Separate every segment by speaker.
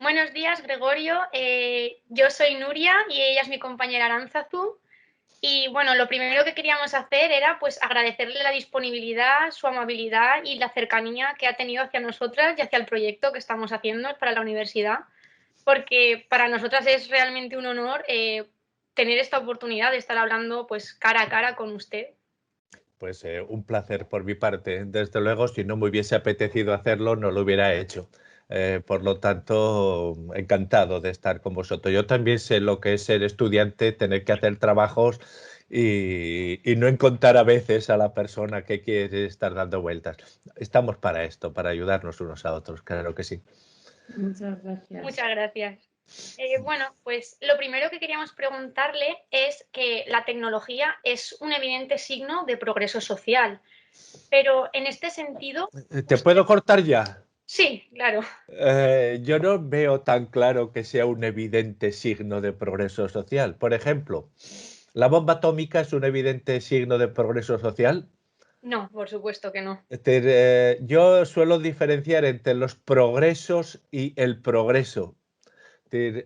Speaker 1: Buenos días, Gregorio. Yo soy Nuria y ella es mi compañera Aránzazu. Y bueno, lo primero que queríamos hacer era pues agradecerle la disponibilidad, su amabilidad y la cercanía que ha tenido hacia nosotras y hacia el proyecto que estamos haciendo para la universidad, porque para nosotras es realmente un honor tener esta oportunidad de estar hablando pues cara a cara con usted.
Speaker 2: Pues un placer por mi parte. Desde luego, si no me hubiese apetecido hacerlo, no lo hubiera hecho. Por lo tanto, encantado de estar con vosotros. Yo también sé lo que es ser estudiante, tener que hacer trabajos y no encontrar a veces a la persona que quiere estar dando vueltas. Estamos para esto, para ayudarnos unos a otros, claro que sí.
Speaker 3: Muchas gracias.
Speaker 1: Muchas gracias. Bueno, pues lo primero que queríamos preguntarle es que la tecnología es un evidente signo de progreso social, pero en este sentido,
Speaker 2: ¿Te puedo cortar ya?
Speaker 1: sí, claro.
Speaker 2: Yo no veo tan claro que sea un evidente signo de progreso social. Por ejemplo, ¿la bomba atómica es un evidente signo de progreso social?
Speaker 1: No, por supuesto que no.
Speaker 2: Yo suelo diferenciar entre los progresos y el progreso.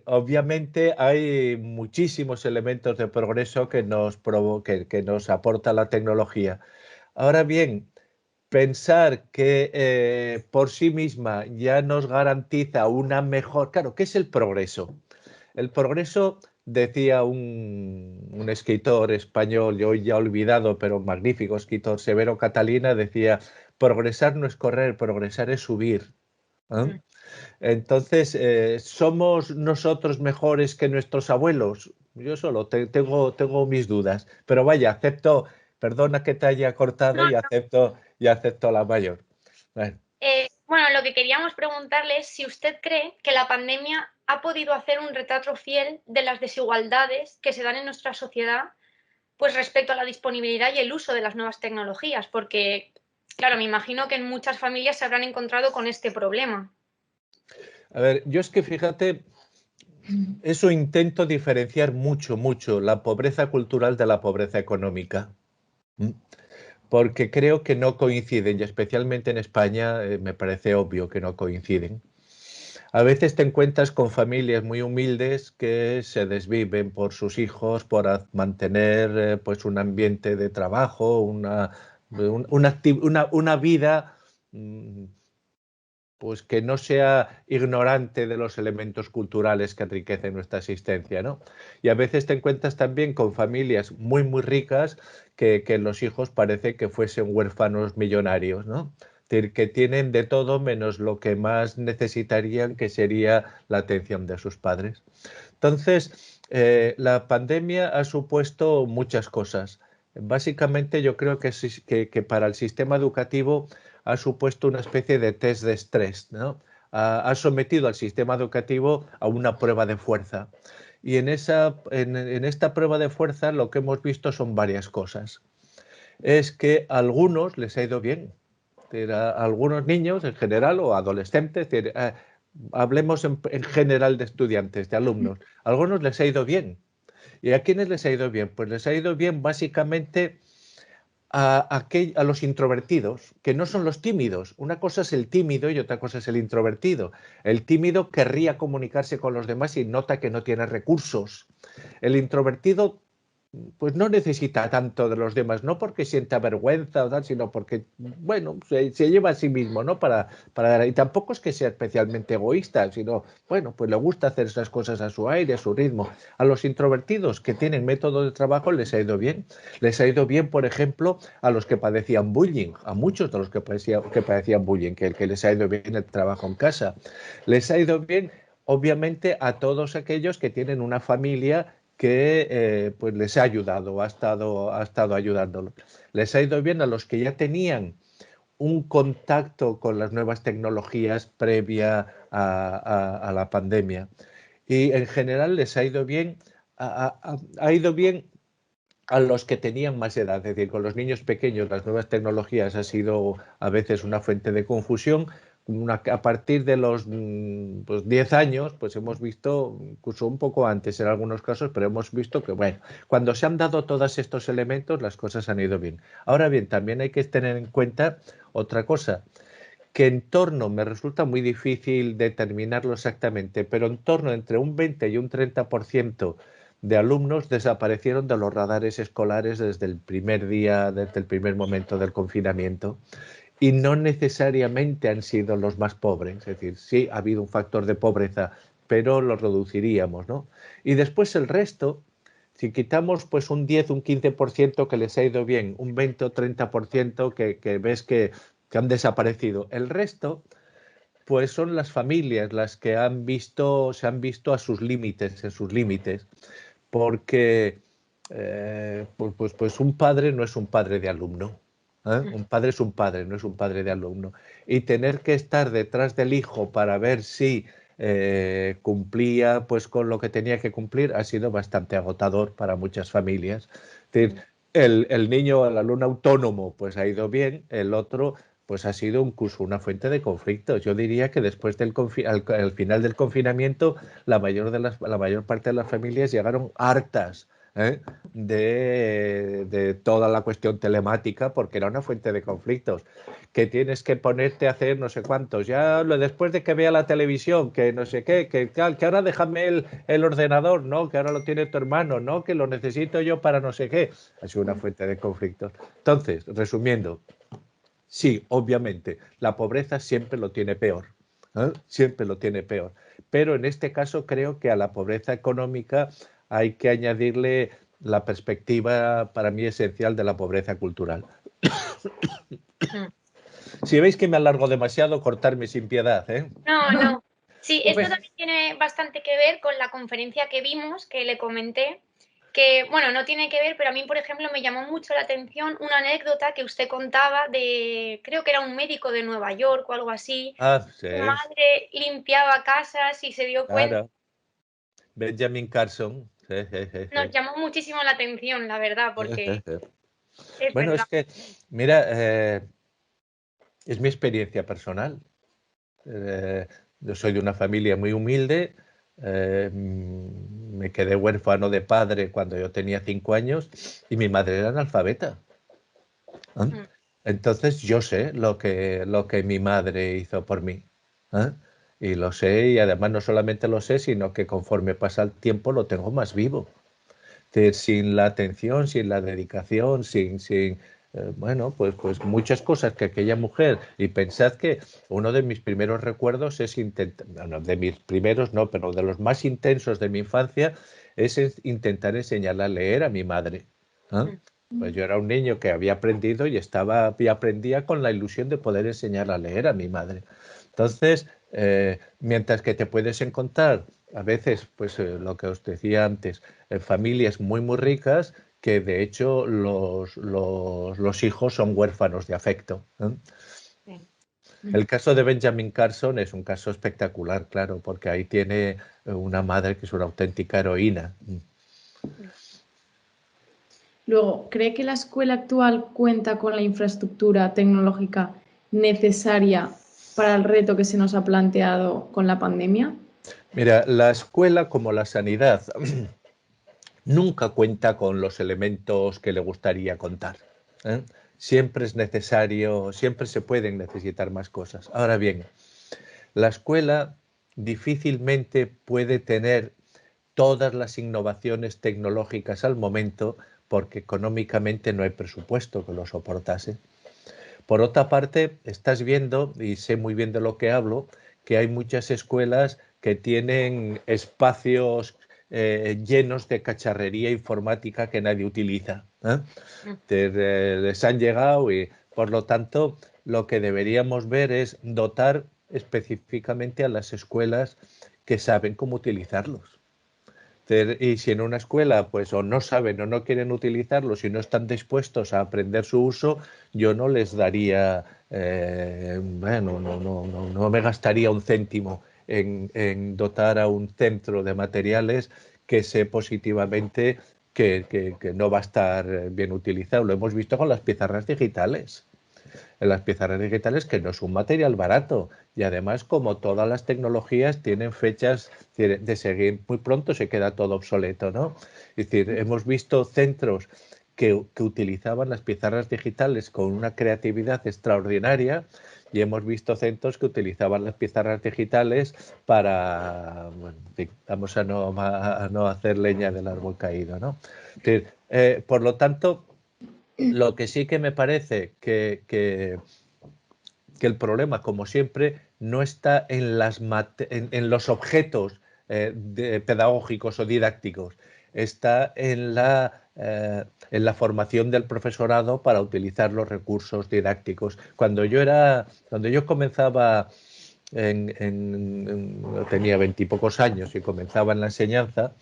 Speaker 2: Obviamente hay muchísimos elementos de progreso que nos aporta la tecnología. Ahora bien, pensar que por sí misma ya nos garantiza una mejor... Claro, ¿qué es el progreso? El progreso, decía un escritor español, yo ya olvidado, pero magnífico escritor, Severo Catalina, decía, progresar no es correr, progresar es subir. ¿Eh?
Speaker 1: Mm.
Speaker 2: Entonces, ¿somos nosotros mejores que nuestros abuelos? Yo solo tengo mis dudas, pero vaya, acepto, perdona que te haya
Speaker 1: No,
Speaker 2: cortado
Speaker 1: no.
Speaker 2: y acepto la mayor. Bueno.
Speaker 1: Bueno, lo que queríamos preguntarle es si usted cree que la pandemia ha podido hacer un retrato fiel de las desigualdades que se dan en nuestra sociedad, pues respecto a la disponibilidad y el uso de las nuevas tecnologías, porque, claro, me imagino que en muchas familias se habrán encontrado con este problema.
Speaker 2: A ver, yo es que fíjate, eso intento diferenciar mucho la pobreza cultural de la pobreza económica. ¿Mm? Porque creo que no coinciden, y especialmente en España me parece obvio que no coinciden. A veces te encuentras con familias muy humildes que se desviven por sus hijos, por mantener pues un ambiente de trabajo, una vida mm, pues que no sea ignorante de los elementos culturales que enriquecen nuestra existencia, ¿no? Y a veces te encuentras también con familias muy ricas que los hijos parece que fuesen huérfanos millonarios, ¿no? Es decir, que tienen de todo menos lo que más necesitarían, que sería la atención de sus padres. Entonces, la pandemia ha supuesto muchas cosas. Básicamente, yo creo que para el sistema educativo ha supuesto una especie de test de estrés, ¿no? Ha sometido al sistema educativo a una prueba de fuerza. Y en esta prueba de fuerza lo que hemos visto son varias cosas. Es que a algunos les ha ido bien. A algunos niños en general o adolescentes, hablemos en general de estudiantes, de alumnos, a algunos les ha ido bien. ¿Y a quiénes les ha ido bien? Pues les ha ido bien básicamente a los introvertidos, que no son los tímidos. Una cosa es el tímido y otra cosa es el introvertido. El tímido querría comunicarse con los demás y nota que no tiene recursos. El introvertido pues no necesita tanto de los demás, no porque sienta vergüenza o tal, sino porque, bueno, se lleva a sí mismo, ¿no? Y tampoco es que sea especialmente egoísta, sino, bueno, pues le gusta hacer esas cosas a su aire, a su ritmo. A los introvertidos que tienen método de trabajo les ha ido bien. Les ha ido bien, por ejemplo, a los que padecían bullying, a muchos de los que padecían bullying, que les ha ido bien el trabajo en casa. Les ha ido bien, obviamente, a todos aquellos que tienen una familia que pues les ha ayudado, ha estado ayudándolos. Les ha ido bien a los que ya tenían un contacto con las nuevas tecnologías previa a la pandemia. Y en general les ha ido bien, ha ido bien a los que tenían más edad, es decir, con los niños pequeños las nuevas tecnologías ha sido a veces una fuente de confusión. A partir de los pues 10 años, pues hemos visto, incluso un poco antes en algunos casos, pero hemos visto que, bueno, cuando se han dado todos estos elementos, las cosas han ido bien. Ahora bien, también hay que tener en cuenta otra cosa, que en torno, me resulta muy difícil determinarlo exactamente, pero en torno entre un 20 y un 30% de alumnos desaparecieron de los radares escolares desde el primer día, desde el primer momento del confinamiento. Y no necesariamente han sido los más pobres, es decir, sí ha habido un factor de pobreza, pero lo reduciríamos, ¿no? Y después el resto, si quitamos pues un 10, un 15% que les ha ido bien, un 20 o 30% que ves que han desaparecido, el resto pues son las familias las que se han visto a sus límites, en sus límites, porque pues un padre no es un padre de alumno. Un padre es un padre, no es un padre de alumno. Y tener que estar detrás del hijo para ver si cumplía pues con lo que tenía que cumplir ha sido bastante agotador para muchas familias. Es decir, el niño, el alumno autónomo, pues ha ido bien, el otro pues ha sido incluso una fuente de conflictos. Yo diría que después al final del confinamiento, la mayor parte de las familias llegaron hartas de toda la cuestión telemática, porque era una fuente de conflictos, que tienes que ponerte a hacer no sé cuántos, ya después de que vea la televisión, que no sé qué, que ahora déjame el ordenador, no, que ahora lo tiene tu hermano, no, que lo necesito yo para no sé qué. Ha sido una fuente de conflictos. Entonces, resumiendo, sí, obviamente, la pobreza siempre lo tiene peor, siempre lo tiene peor, pero en este caso creo que a la pobreza económica hay que añadirle la perspectiva para mí esencial de la pobreza cultural. Si veis que me alargo demasiado, cortarme sin piedad, ¿eh?
Speaker 1: No. Sí, esto también tiene bastante que ver con la conferencia que vimos, que le comenté, que, bueno, no tiene que ver, pero a mí, por ejemplo, me llamó mucho la atención una anécdota que usted contaba de, creo que era un médico de Nueva York o algo así.
Speaker 2: Sí.
Speaker 1: Su madre limpiaba casas y se dio cuenta.
Speaker 2: Claro. Benjamin Carson.
Speaker 1: Nos llamó muchísimo la atención, la verdad, porque es
Speaker 2: Bueno,
Speaker 1: verdad.
Speaker 2: es que, mira, es mi experiencia personal. Yo soy de una familia muy humilde. Me quedé huérfano de padre cuando yo tenía 5 años y mi madre era analfabeta. Entonces yo sé lo que mi madre hizo por mí. Y lo sé, y además no solamente lo sé, sino que conforme pasa el tiempo lo tengo más vivo. Sin la atención, sin la dedicación, bueno, pues muchas cosas que aquella mujer, y pensad que uno de mis primeros recuerdos es bueno, de mis primeros no, pero de los más intensos de mi infancia, es intentar enseñarle a leer a mi madre. Pues yo era un niño que había aprendido y aprendía con la ilusión de poder enseñar a leer a mi madre. Entonces, mientras que te puedes encontrar a veces, pues lo que os decía antes, familias muy, muy ricas que de hecho los hijos son huérfanos de afecto. Sí. El caso de Benjamin Carson es un caso espectacular, claro, porque ahí tiene una madre que es una auténtica heroína.
Speaker 3: Luego, ¿cree que la escuela actual cuenta con la infraestructura tecnológica necesaria para el reto que se nos ha planteado con la pandemia?
Speaker 2: Mira, la escuela como la sanidad nunca cuenta con los elementos que le gustaría contar. Siempre es necesario, siempre se pueden necesitar más cosas. Ahora bien, la escuela difícilmente puede tener todas las innovaciones tecnológicas al momento porque económicamente no hay presupuesto que lo soportase. Por otra parte, estás viendo, y sé muy bien de lo que hablo, que hay muchas escuelas que tienen espacios llenos de cacharrería informática que nadie utiliza. Les han llegado y, por lo tanto, lo que deberíamos ver es dotar específicamente a las escuelas que saben cómo utilizarlos. Y si en una escuela pues o no saben o no quieren utilizarlo, si no están dispuestos a aprender su uso, yo no les daría, bueno, no me gastaría un céntimo en dotar a un centro de materiales que sé positivamente que no va a estar bien utilizado. Lo hemos visto con las pizarras digitales. En las pizarras digitales, que no es un material barato, y además, como todas las tecnologías tienen fechas de seguir, muy pronto se queda todo obsoleto, ¿no? Es decir, hemos visto centros que utilizaban las pizarras digitales con una creatividad extraordinaria y hemos visto centros que utilizaban las pizarras digitales para, bueno, en fin, vamos a no hacer leña del árbol caído, ¿no? Es decir, por lo tanto, lo que sí que me parece que el problema, como siempre, no está en los objetos pedagógicos o didácticos, está en la formación del profesorado para utilizar los recursos didácticos. Cuando yo comenzaba, tenía 20 y pocos años y comenzaba en la enseñanza,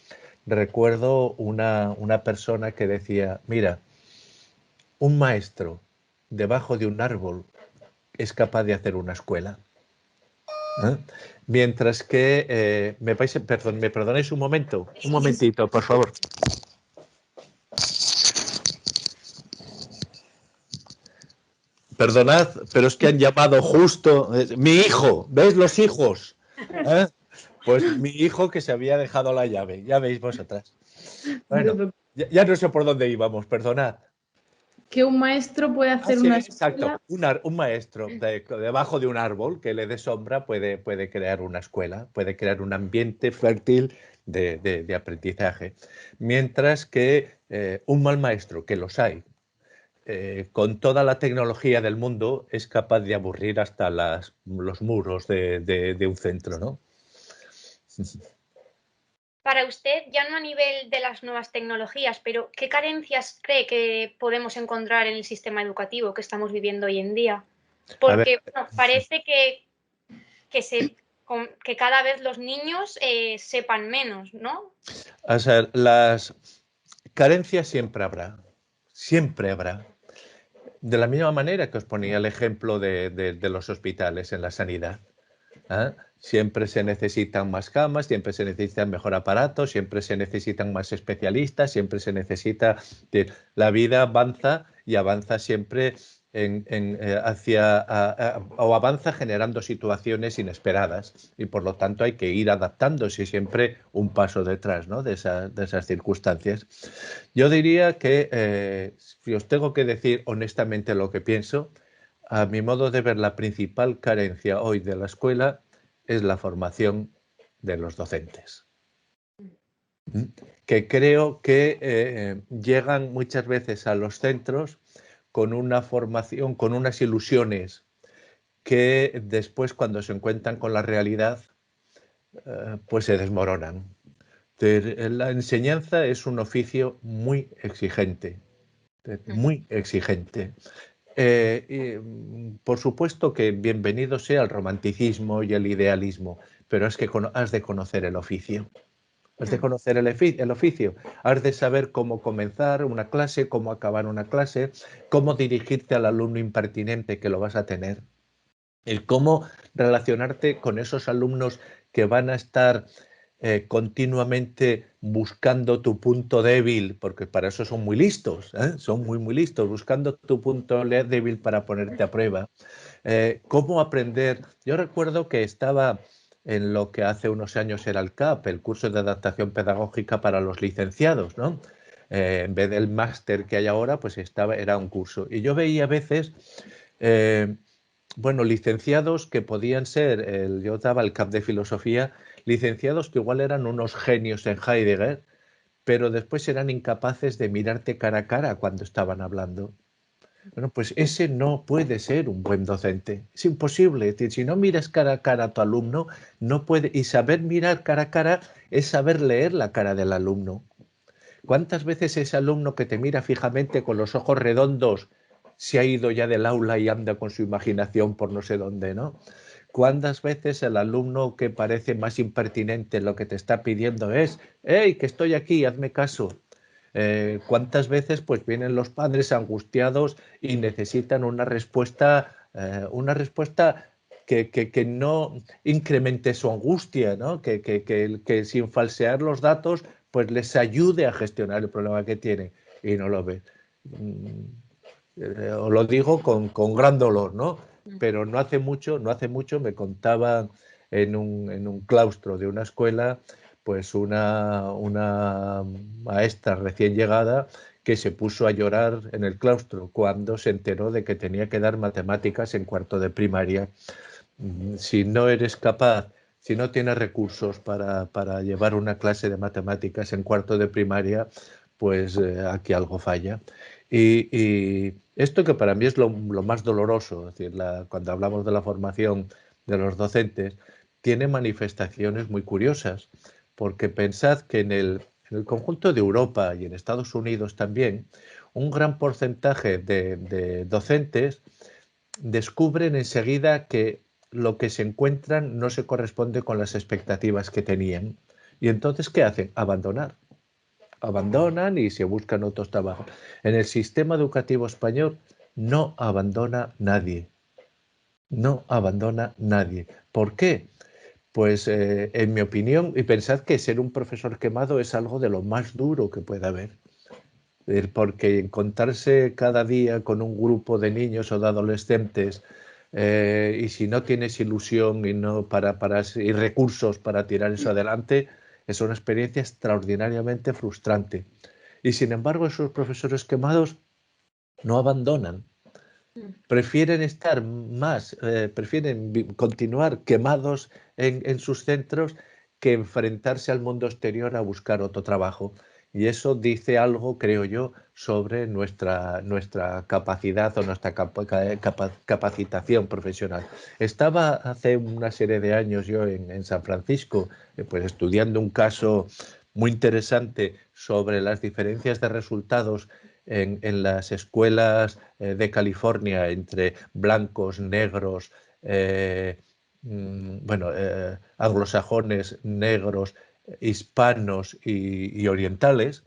Speaker 2: recuerdo una persona que decía, mira, un maestro debajo de un árbol es capaz de hacer una escuela. ¿Eh? Mientras que, ¿me perdonáis un momento? Un momentito, por favor. Perdonad, pero es que han llamado justo mi hijo, ¿veis los hijos? ¿Eh? Pues mi hijo que se había dejado la llave, ya veis vosotras. Bueno, ya no sé por dónde íbamos, perdonad.
Speaker 3: Que un maestro puede hacer
Speaker 2: sí,
Speaker 3: una
Speaker 2: exacto.
Speaker 3: escuela.
Speaker 2: Un maestro debajo de un árbol que le dé sombra puede crear una escuela, puede crear un ambiente fértil de aprendizaje. Mientras que un mal maestro, que los hay, con toda la tecnología del mundo, es capaz de aburrir hasta los muros de un centro, ¿no?
Speaker 1: Para usted, ya no a nivel de las nuevas tecnologías, pero ¿qué carencias cree que podemos encontrar en el sistema educativo que estamos viviendo hoy en día? Porque bueno, parece que cada vez los niños sepan menos, ¿no?
Speaker 2: O sea, las carencias siempre habrá, siempre habrá. De la misma manera que os ponía el ejemplo de los hospitales en la sanidad. ¿Eh? Siempre se necesitan más camas, siempre se necesitan mejor aparatos, siempre se necesitan más especialistas, siempre se necesita... La vida avanza y avanza siempre o avanza generando situaciones inesperadas y por lo tanto hay que ir adaptándose siempre un paso detrás, ¿no? de esas circunstancias. Yo diría que si os tengo que decir honestamente lo que pienso, a mi modo de ver, la principal carencia hoy de la escuela es la formación de los docentes. Que creo que llegan muchas veces a los centros con una formación, con unas ilusiones que después, cuando se encuentran con la realidad, pues se desmoronan. La enseñanza es un oficio muy exigente, muy exigente. Por supuesto que bienvenido sea el romanticismo y el idealismo, pero es que has de conocer el oficio. Has de conocer el oficio. Has de saber cómo comenzar una clase, cómo acabar una clase, cómo dirigirte al alumno impertinente que lo vas a tener, el cómo relacionarte con esos alumnos que van a estar continuamente buscando tu punto débil, porque para eso son muy listos, son muy listos, buscando tu punto débil para ponerte a prueba. ¿Cómo aprender? Yo recuerdo que estaba en lo que hace unos años era el CAP, el curso de adaptación pedagógica para los licenciados, ¿no? En vez del máster que hay ahora, pues era un curso. Y yo veía a veces... bueno, licenciados que podían ser, yo daba el CAP de filosofía, licenciados que igual eran unos genios en Heidegger, pero después eran incapaces de mirarte cara a cara cuando estaban hablando. Bueno, pues ese no puede ser un buen docente. Es imposible. Es decir, si no miras cara a cara a tu alumno, no puede. Y saber mirar cara a cara es saber leer la cara del alumno. ¿Cuántas veces ese alumno que te mira fijamente con los ojos redondos se ha ido ya del aula y anda con su imaginación por no sé dónde, ¿no? ¿Cuántas veces el alumno que parece más impertinente lo que te está pidiendo es, hey, que estoy aquí, hazme caso? ¿Cuántas veces pues vienen los padres angustiados y necesitan una respuesta que no incremente su angustia, ¿no? Que sin falsear los datos pues les ayude a gestionar el problema que tienen y no lo ven? Os lo digo con gran dolor, ¿no? Pero no hace mucho me contaban en un claustro de una escuela, pues una maestra recién llegada que se puso a llorar en el claustro cuando se enteró de que tenía que dar matemáticas en cuarto de primaria. Si no eres capaz, si no tienes recursos para llevar una clase de matemáticas en cuarto de primaria, pues aquí algo falla. Y esto que para mí es lo más doloroso, es decir, cuando hablamos de la formación de los docentes, tiene manifestaciones muy curiosas, porque pensad que en el conjunto de Europa y en Estados Unidos también, un gran porcentaje de docentes descubren enseguida que lo que se encuentran no se corresponde con las expectativas que tenían. Y entonces, ¿qué hacen? Abandonan y se buscan otros trabajos. En el sistema educativo español no abandona nadie. No abandona nadie. ¿Por qué? Pues en mi opinión, y pensad que ser un profesor quemado es algo de lo más duro que puede haber. Porque encontrarse cada día con un grupo de niños o de adolescentes y si no tienes ilusión y recursos para tirar eso adelante, es una experiencia extraordinariamente frustrante. Y sin embargo, esos profesores quemados no abandonan. Prefieren estar prefieren continuar quemados en sus centros que enfrentarse al mundo exterior a buscar otro trabajo. Y eso dice algo, creo yo, sobre nuestra capacidad o nuestra capacitación profesional. Estaba hace una serie de años yo en San Francisco, pues estudiando un caso muy interesante sobre las diferencias de resultados en las escuelas de California entre blancos, negros, anglosajones, negros, hispanos y orientales.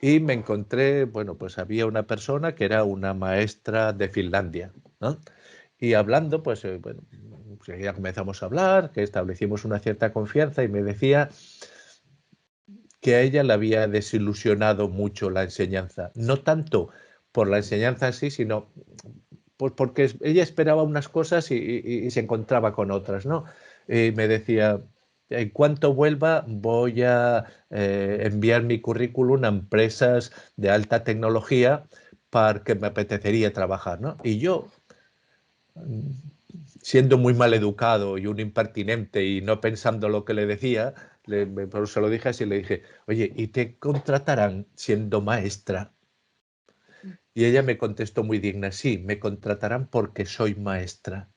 Speaker 2: Y me encontré, bueno, pues había una persona que era una maestra de Finlandia, ¿no? Y hablando, pues ya comenzamos a hablar, que establecimos una cierta confianza y me decía que a ella le había desilusionado mucho la enseñanza. No tanto por la enseñanza en sí, sino pues porque ella esperaba unas cosas y se encontraba con otras, ¿no? Y me decía, en cuanto vuelva voy a enviar mi currículum a empresas de alta tecnología para que me apetecería trabajar, ¿no? Y yo, siendo muy mal educado y un impertinente y no pensando lo que le decía, pero se lo dije así, le dije, oye, ¿y te contratarán siendo maestra? Y ella me contestó muy digna, sí, me contratarán porque soy maestra.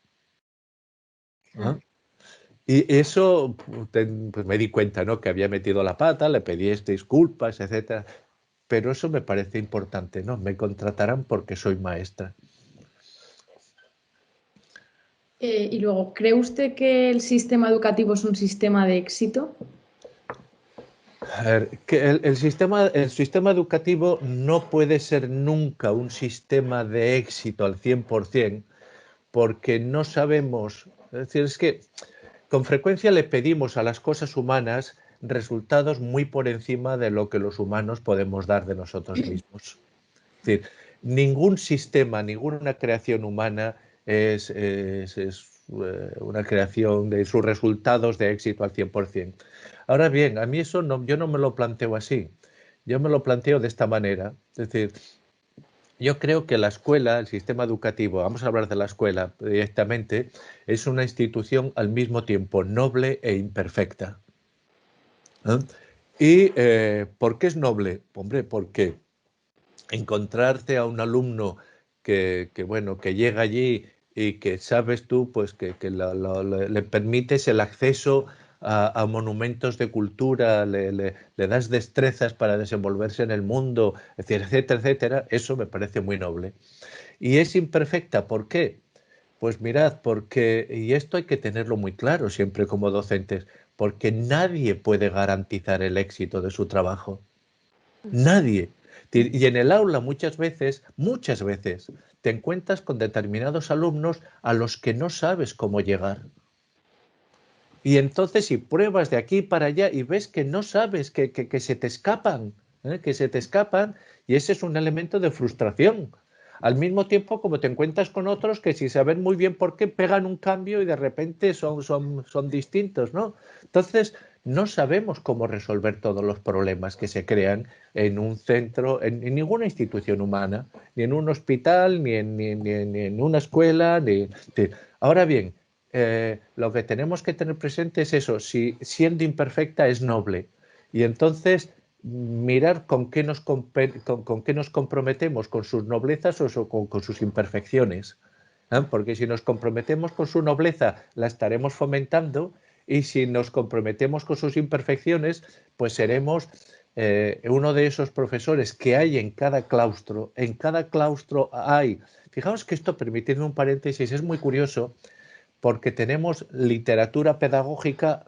Speaker 2: ¿Ah? Y eso, pues me di cuenta, ¿no? Que había metido la pata, le pedí disculpas, etcétera. Pero eso me parece importante, ¿no? Me contratarán porque soy maestra.
Speaker 3: Y luego, ¿cree usted que el sistema educativo es un sistema de éxito?
Speaker 2: A ver, que el sistema educativo no puede ser nunca un sistema de éxito al 100% porque no sabemos, es decir, es que con frecuencia le pedimos a las cosas humanas resultados muy por encima de lo que los humanos podemos dar de nosotros mismos. Es decir, ningún sistema, ninguna creación humana es una creación de sus resultados de éxito al 100%. Ahora bien, a mí eso yo no me lo planteo así. Yo me lo planteo de esta manera. Es decir, yo creo que la escuela, el sistema educativo, vamos a hablar de la escuela directamente, es una institución al mismo tiempo noble e imperfecta. ¿Eh? ¿Y por qué es noble? Hombre, porque encontrarte a un alumno bueno, que llega allí y que sabes tú pues que le permites el acceso a monumentos de cultura, le das destrezas para desenvolverse en el mundo, etcétera, etcétera, eso me parece muy noble. Y es imperfecta, ¿por qué? Pues mirad, y esto hay que tenerlo muy claro siempre como docentes, porque nadie puede garantizar el éxito de su trabajo. Nadie. Y en el aula muchas veces, te encuentras con determinados alumnos a los que no sabes cómo llegar. Y entonces si pruebas de aquí para allá y ves que no sabes, que se te escapan, que se te escapan, y ese es un elemento de frustración. Al mismo tiempo como te encuentras con otros que sin saber muy bien por qué pegan un cambio y de repente son distintos, ¿no? Entonces no sabemos cómo resolver todos los problemas que se crean en un centro, en ninguna institución humana, ni en un hospital, ni en una escuela. Ahora bien, lo que tenemos que tener presente es eso, si siendo imperfecta es noble. Y entonces mirar con qué nos comprometemos, con sus noblezas o con sus imperfecciones. Porque si nos comprometemos con su nobleza, la estaremos fomentando, y si nos comprometemos con sus imperfecciones, pues seremos uno de esos profesores que hay en cada claustro. En cada claustro hay. Fijaos que esto, permitidme un paréntesis, es muy curioso, porque tenemos literatura pedagógica,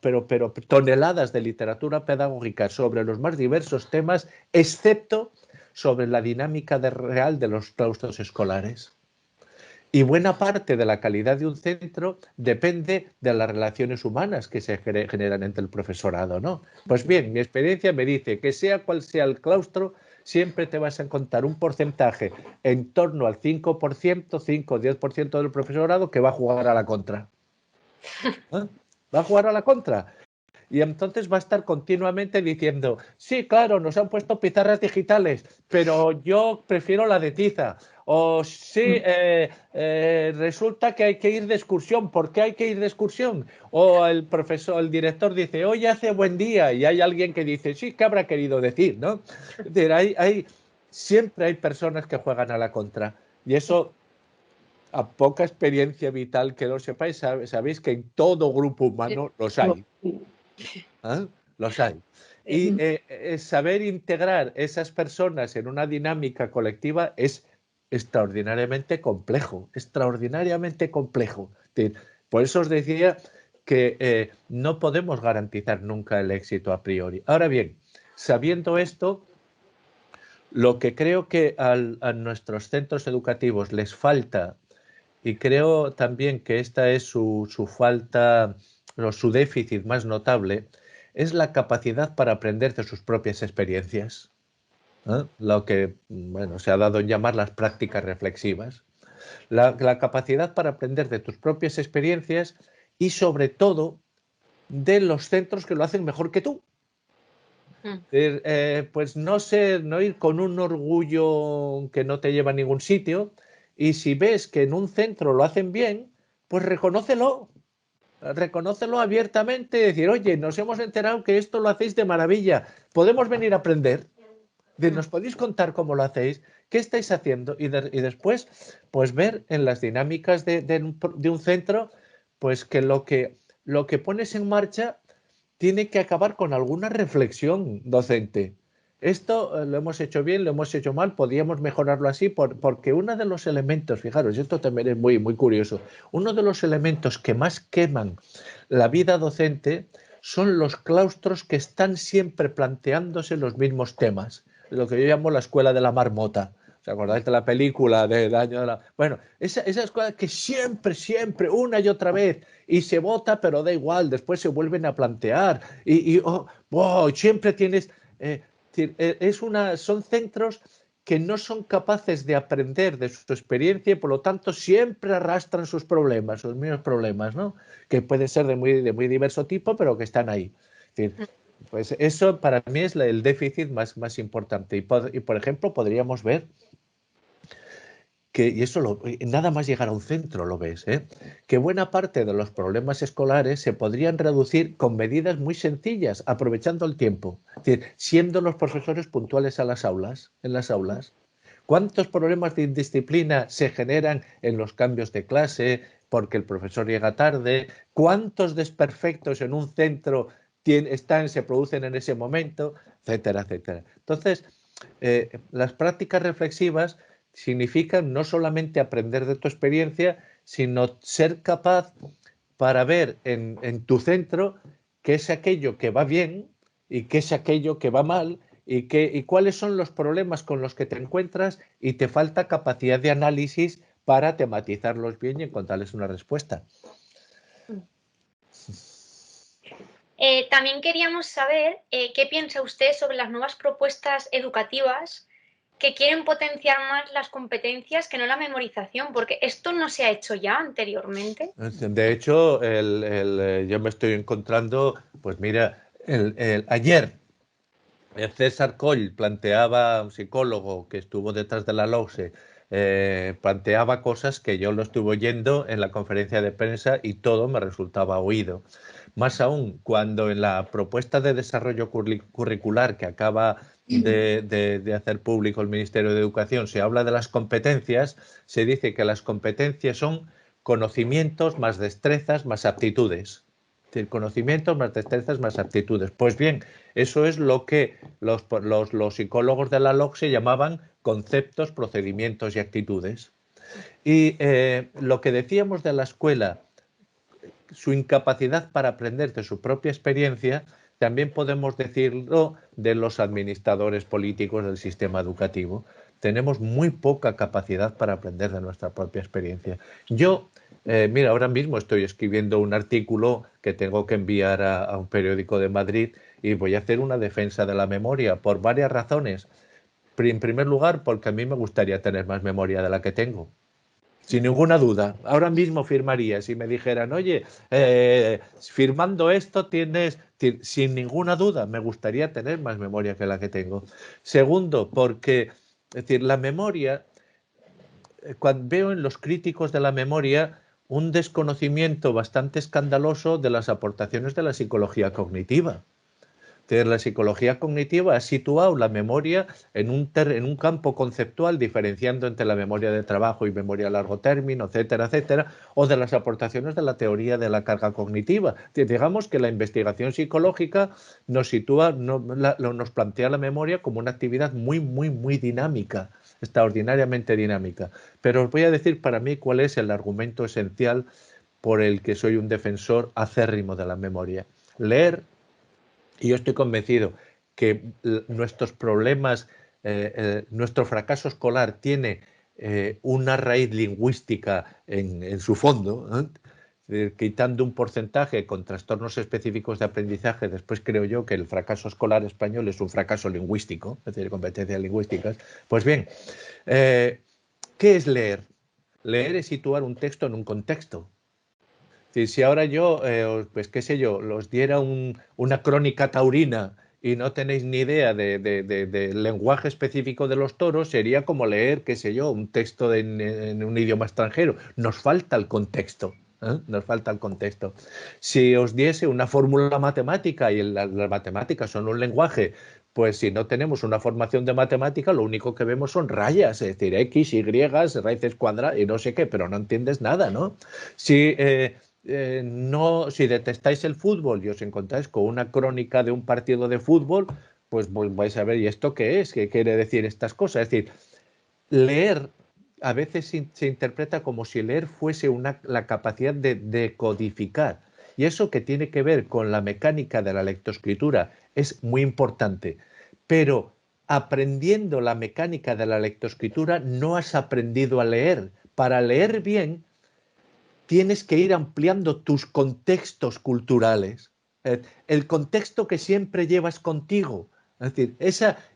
Speaker 2: pero toneladas de literatura pedagógica sobre los más diversos temas, excepto sobre la dinámica real de los claustros escolares. Y buena parte de la calidad de un centro depende de las relaciones humanas que se generan entre el profesorado, ¿no? Pues bien, mi experiencia me dice que sea cual sea el claustro, siempre te vas a encontrar un porcentaje en torno al 5%, 5 o 10% del profesorado que va a jugar a la contra. ¿Eh? Va a jugar a la contra. Y entonces va a estar continuamente diciendo, sí, claro, nos han puesto pizarras digitales, pero yo prefiero la de tiza. O sí, resulta que hay que ir de excursión. ¿Por qué hay que ir de excursión? O el profesor, el director dice, hoy hace buen día, y hay alguien que dice, sí, ¿qué habrá querido decir? ¿No? Es decir, siempre hay personas que juegan a la contra. Y eso, a poca experiencia vital que lo sepáis, sabéis que en todo grupo humano los hay. ¿Eh? Los hay. Y saber integrar esas personas en una dinámica colectiva es extraordinariamente complejo, extraordinariamente complejo. Por eso os decía que no podemos garantizar nunca el éxito a priori. Ahora bien, sabiendo esto, lo que creo que a nuestros centros educativos les falta, y creo también que esta es su falta o su déficit más notable, es la capacidad para aprender de sus propias experiencias. Lo que bueno, se ha dado en llamar las prácticas reflexivas. La capacidad para aprender de tus propias experiencias y, sobre todo, de los centros que lo hacen mejor que tú. Pues no ir con un orgullo que no te lleva a ningún sitio, y si ves que en un centro lo hacen bien, pues reconócelo abiertamente y decir, oye, nos hemos enterado que esto lo hacéis de maravilla, podemos venir a aprender, nos podéis contar cómo lo hacéis, qué estáis haciendo, y después pues ver en las dinámicas de un centro pues que lo que pones en marcha tiene que acabar con alguna reflexión docente. Esto lo hemos hecho bien, lo hemos hecho mal, podríamos mejorarlo así, porque uno de los elementos, fijaros, esto también es muy, muy curioso, uno de los elementos que más queman la vida docente son los claustros que están siempre planteándose los mismos temas, lo que yo llamo la escuela de la marmota. ¿Os acordáis de la película del año de la... Bueno, esa escuela que siempre, una y otra vez, y se vota, pero da igual, después se vuelven a plantear, siempre tienes... son centros que no son capaces de aprender de su experiencia, y por lo tanto siempre arrastran sus problemas, sus mismos problemas, ¿no? Que pueden ser de muy diverso tipo, pero que están ahí. Es decir, pues eso para mí es el déficit más importante. Y por ejemplo, podríamos ver que, y eso nada más llegar a un centro lo ves, que buena parte de los problemas escolares se podrían reducir con medidas muy sencillas, aprovechando el tiempo, es decir, siendo los profesores puntuales en las aulas. ¿Cuántos problemas de indisciplina se generan en los cambios de clase porque el profesor llega tarde? ¿Cuántos desperfectos en un centro se producen en ese momento? Etcétera, etcétera. Entonces, las prácticas reflexivas significan no solamente aprender de tu experiencia, sino ser capaz para ver en tu centro qué es aquello que va bien y qué es aquello que va mal, y cuáles son los problemas con los que te encuentras y te falta capacidad de análisis para tematizarlos bien y encontrarles una respuesta.
Speaker 1: También queríamos saber qué piensa usted sobre las nuevas propuestas educativas que quieren potenciar más las competencias que no la memorización, porque esto no se ha hecho ya anteriormente.
Speaker 2: De hecho, yo me estoy encontrando, pues mira, ayer César Coll planteaba, un psicólogo que estuvo detrás de la LOCSE, planteaba cosas que yo lo estuve oyendo en la conferencia de prensa y todo me resultaba oído. Más aún, cuando en la propuesta de desarrollo curricular que acaba de hacer público el Ministerio de Educación se habla de las competencias, se dice que las competencias son conocimientos más destrezas más aptitudes. Es decir, conocimientos más destrezas más aptitudes. Pues bien, eso es lo que los psicólogos de la LOCSE llamaban conceptos, procedimientos y actitudes. Y lo que decíamos de la escuela, su incapacidad para aprender de su propia experiencia, también podemos decirlo de los administradores políticos del sistema educativo. Tenemos muy poca capacidad para aprender de nuestra propia experiencia. Yo, mira, ahora mismo estoy escribiendo un artículo que tengo que enviar a un periódico de Madrid y voy a hacer una defensa de la memoria por varias razones. En primer lugar, porque a mí me gustaría tener más memoria de la que tengo. Sin ninguna duda. Ahora mismo firmaría si me dijeran, oye, firmando esto tienes, sin ninguna duda, me gustaría tener más memoria que la que tengo. Segundo, porque, es decir, la memoria, cuando veo en los críticos de la memoria un desconocimiento bastante escandaloso de las aportaciones de la psicología cognitiva. La psicología cognitiva ha situado la memoria en un campo conceptual, diferenciando entre la memoria de trabajo y memoria a largo término, etcétera, etcétera, o de las aportaciones de la teoría de la carga cognitiva. Digamos que la investigación psicológica nos sitúa, nos plantea la memoria como una actividad muy, muy, muy dinámica, extraordinariamente dinámica. Pero os voy a decir para mí cuál es el argumento esencial por el que soy un defensor acérrimo de la memoria. Leer. Y yo estoy convencido que nuestros problemas, nuestro fracaso escolar tiene una raíz lingüística en su fondo, quitando un porcentaje con trastornos específicos de aprendizaje. Después creo yo que el fracaso escolar español es un fracaso lingüístico, es decir, competencias lingüísticas. Pues bien, ¿qué es leer? Leer es situar un texto en un contexto. Si ahora yo, pues qué sé yo, os diera una crónica taurina y no tenéis ni idea del lenguaje específico de los toros, sería como leer, qué sé yo, un texto en un idioma extranjero. Nos falta el contexto. Nos falta el contexto. Si os diese una fórmula matemática y las matemáticas son un lenguaje, pues si no tenemos una formación de matemática, lo único que vemos son rayas, es decir, X, Y, raíces cuadradas y no sé qué, pero no entiendes nada, ¿no? Si detestáis el fútbol y os encontráis con una crónica de un partido de fútbol, pues vais a ver, ¿y esto qué es? ¿Qué quiere decir estas cosas? Es decir, leer a veces se interpreta como si leer fuese la capacidad de decodificar. Y eso que tiene que ver con la mecánica de la lectoescritura es muy importante. Pero aprendiendo la mecánica de la lectoescritura no has aprendido a leer. Para leer bien tienes que ir ampliando tus contextos culturales, el contexto que siempre llevas contigo. Es decir,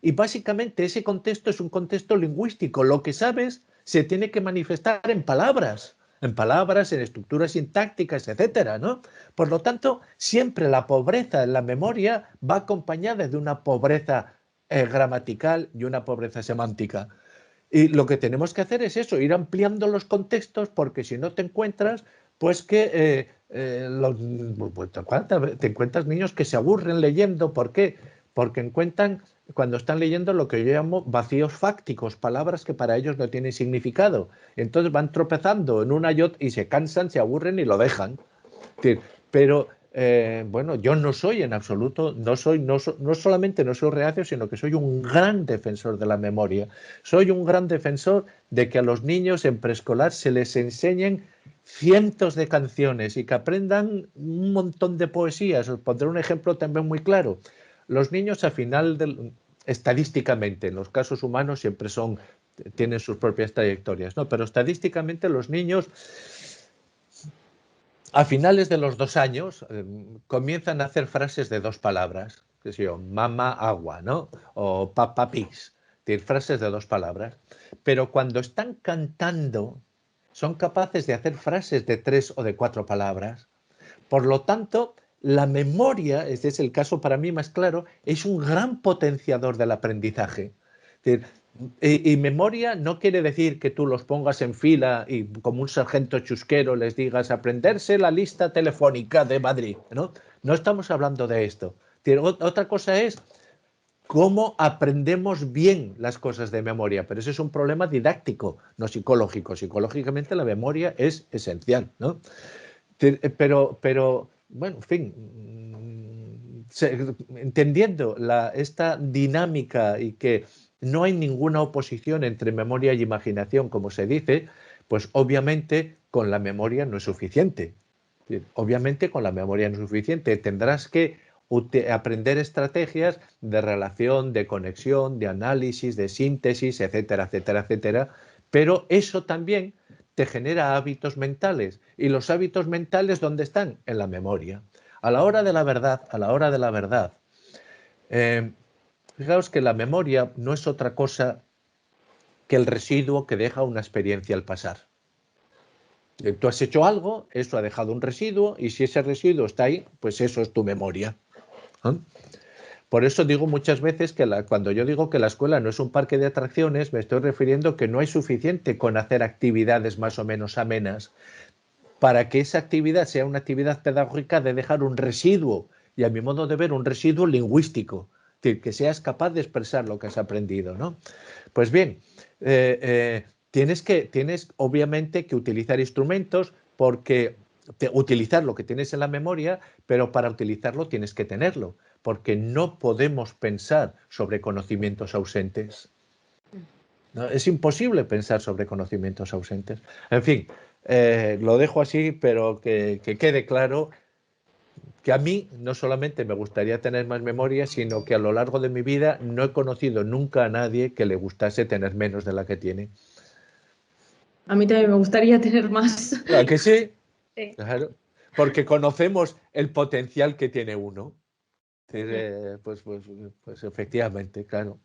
Speaker 2: y básicamente ese contexto es un contexto lingüístico. Lo que sabes se tiene que manifestar en palabras, en estructuras sintácticas, etcétera, ¿no? Por lo tanto, siempre la pobreza en la memoria va acompañada de una pobreza gramatical y una pobreza semántica. Y lo que tenemos que hacer es eso, ir ampliando los contextos, porque si no te encuentras, pues que te encuentras niños que se aburren leyendo. ¿Por qué? Porque encuentran, cuando están leyendo, lo que yo llamo vacíos fácticos, palabras que para ellos no tienen significado. Entonces van tropezando en una y otra y se cansan, se aburren y lo dejan. Pero bueno, yo no soy en absoluto, no solamente no soy reacio, sino que soy un gran defensor de la memoria. Soy un gran defensor de que a los niños en preescolar se les enseñen cientos de canciones y que aprendan un montón de poesías. Os pondré un ejemplo también muy claro. Los niños estadísticamente, en los casos humanos siempre tienen sus propias trayectorias, ¿no? Pero estadísticamente los niños a finales de los 2 años comienzan a hacer frases de 2 palabras, que sé yo, mama, agua, ¿no? O papa, pis. decir, frases de 2 palabras. Pero cuando están cantando, son capaces de hacer frases de 3 o de 4 palabras. Por lo tanto, la memoria, este es el caso para mí más claro, es un gran potenciador del aprendizaje. Es decir, y memoria no quiere decir que tú los pongas en fila y como un sargento chusquero les digas aprenderse la lista telefónica de Madrid, ¿no? No estamos hablando de esto. Otra cosa es cómo aprendemos bien las cosas de memoria, pero ese es un problema didáctico, no psicológico. Psicológicamente la memoria es esencial, ¿no? Pero bueno, en fin, entendiendo esta dinámica y que no hay ninguna oposición entre memoria y imaginación, como se dice, pues obviamente con la memoria no es suficiente. Obviamente con la memoria no es suficiente. Tendrás que aprender estrategias de relación, de conexión, de análisis, de síntesis, etcétera, etcétera, etcétera. Pero eso también te genera hábitos mentales. ¿Y los hábitos mentales dónde están? En la memoria. A la hora de la verdad, fijaos que la memoria no es otra cosa que el residuo que deja una experiencia al pasar. Tú has hecho algo, eso ha dejado un residuo, y si ese residuo está ahí, pues eso es tu memoria. Por eso digo muchas veces que cuando yo digo que la escuela no es un parque de atracciones, me estoy refiriendo que no hay suficiente con hacer actividades más o menos amenas para que esa actividad sea una actividad pedagógica de dejar un residuo, y a mi modo de ver un residuo lingüístico, es decir, que seas capaz de expresar lo que has aprendido, ¿no? Pues bien, tienes obviamente que utilizar instrumentos porque utilizar lo que tienes en la memoria, pero para utilizarlo tienes que tenerlo, porque no podemos pensar sobre conocimientos ausentes. ¿No? Es imposible pensar sobre conocimientos ausentes. En fin, lo dejo así, pero que quede claro que a mí no solamente me gustaría tener más memoria, sino que a lo largo de mi vida no he conocido nunca a nadie que le gustase tener menos de la que tiene.
Speaker 3: A mí también me gustaría tener más.
Speaker 2: ¿Claro que sí?
Speaker 1: Sí.
Speaker 2: Claro. Porque conocemos el potencial que tiene uno. Pues efectivamente, claro.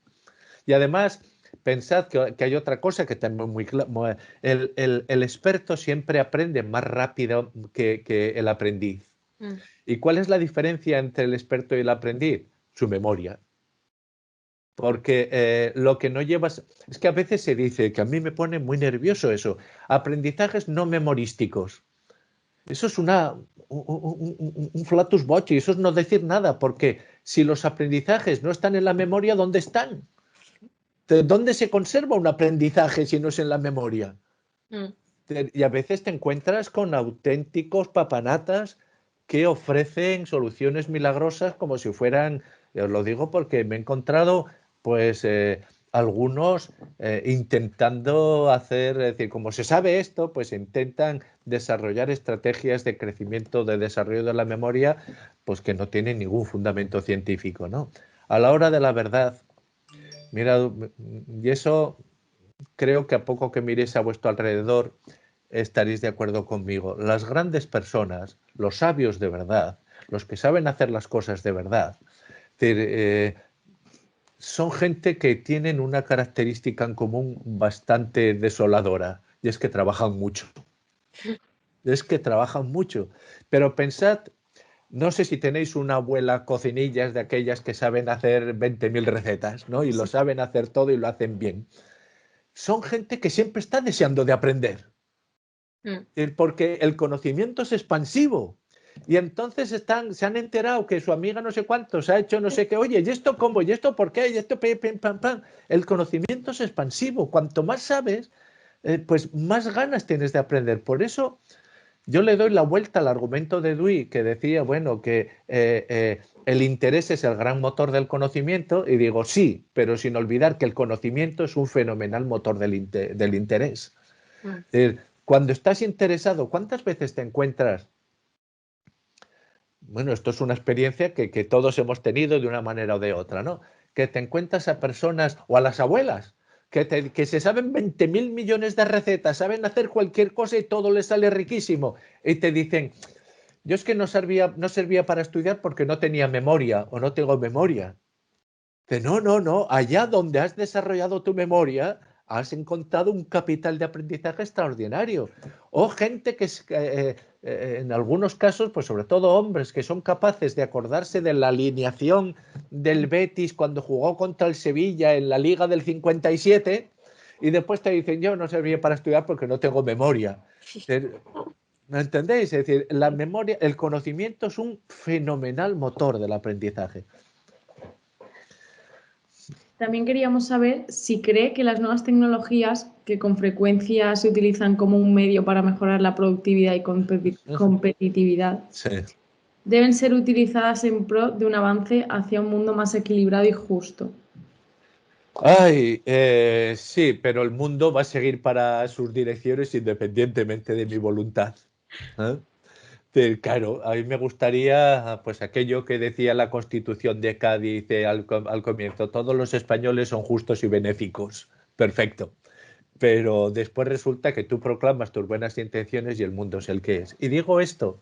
Speaker 2: Y además, pensad que hay otra cosa que también muy clara. El experto siempre aprende más rápido que el aprendiz. ¿Y cuál es la diferencia entre el experto y el aprendiz? Su memoria. Porque lo que no llevas... Es que a veces se dice, que a mí me pone muy nervioso eso, aprendizajes no memorísticos. Eso es un flatus voci, eso es no decir nada, porque si los aprendizajes no están en la memoria, ¿dónde están? ¿Dónde se conserva un aprendizaje si no es en la memoria? Y a veces te encuentras con auténticos papanatas que ofrecen soluciones milagrosas como si fueran, os lo digo porque me he encontrado pues algunos intentando hacer, es decir, como se sabe esto, pues intentan desarrollar estrategias de crecimiento, de desarrollo de la memoria, pues que no tienen ningún fundamento científico, ¿no? A la hora de la verdad, mira, y eso creo que a poco que miréis a vuestro alrededor estaréis de acuerdo conmigo. Las grandes personas, los sabios de verdad, los que saben hacer las cosas de verdad, son gente que tienen una característica en común bastante desoladora, y es que trabajan mucho. Es que trabajan mucho. Pero pensad, no sé si tenéis una abuela cocinillas de aquellas que saben hacer 20.000 recetas, ¿no? Y lo saben hacer todo y lo hacen bien. Son gente que siempre está deseando de aprender. Porque el conocimiento es expansivo. Y entonces se han enterado que su amiga no sé cuántos ha hecho no sé qué. Oye, ¿y esto cómo? ¿Y esto por qué? ¿Y esto pim, pam, pam? El conocimiento es expansivo. Cuanto más sabes, pues más ganas tienes de aprender. Por eso yo le doy la vuelta al argumento de Dewey que decía, bueno, que el interés es el gran motor del conocimiento, y digo, sí, pero sin olvidar que el conocimiento es un fenomenal motor del interés. Es decir, cuando estás interesado, ¿cuántas veces te encuentras? Bueno, esto es una experiencia que todos hemos tenido de una manera o de otra, ¿no? Que te encuentras a personas o a las abuelas que se saben 20.000 millones de recetas, saben hacer cualquier cosa y todo les sale riquísimo. Y te dicen, yo es que no servía para estudiar porque no tenía memoria o no tengo memoria. Dice, no, no, no, allá donde has desarrollado tu memoria, has encontrado un capital de aprendizaje extraordinario. O gente que en algunos casos, pues sobre todo hombres, que son capaces de acordarse de la alineación del Betis cuando jugó contra el Sevilla en la Liga del 57 y después te dicen, yo no servía para estudiar porque no tengo memoria. ¿Me entendéis? Es decir, la memoria, el conocimiento es un fenomenal motor del aprendizaje.
Speaker 3: También queríamos saber si cree que las nuevas tecnologías, que con frecuencia se utilizan como un medio para mejorar la productividad y competitividad,
Speaker 2: Sí.
Speaker 3: deben ser utilizadas en pro de un avance hacia un mundo más equilibrado y justo.
Speaker 2: Ay, sí, pero el mundo va a seguir para sus direcciones independientemente de mi voluntad. ¿Eh? Claro, a mí me gustaría, pues aquello que decía la Constitución de Cádiz al comienzo, todos los españoles son justos y benéficos. Perfecto. Pero después resulta que tú proclamas tus buenas intenciones y el mundo es el que es. Y digo esto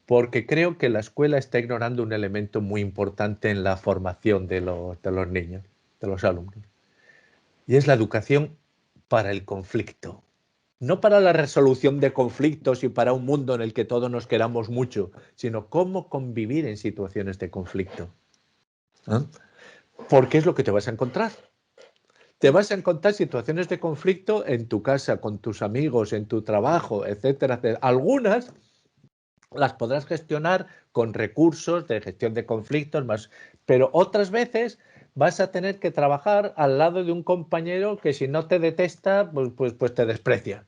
Speaker 2: porque creo que la escuela está ignorando un elemento muy importante en la formación de los niños, de los alumnos, y es la educación para el conflicto. No para la resolución de conflictos y para un mundo en el que todos nos queramos mucho, sino cómo convivir en situaciones de conflicto. ¿Eh? Porque es lo que te vas a encontrar. Te vas a encontrar situaciones de conflicto en tu casa, con tus amigos, en tu trabajo, etcétera, etcétera. Algunas las podrás gestionar con recursos de gestión de conflictos, más, pero otras veces vas a tener que trabajar al lado de un compañero que si no te detesta, pues te desprecia.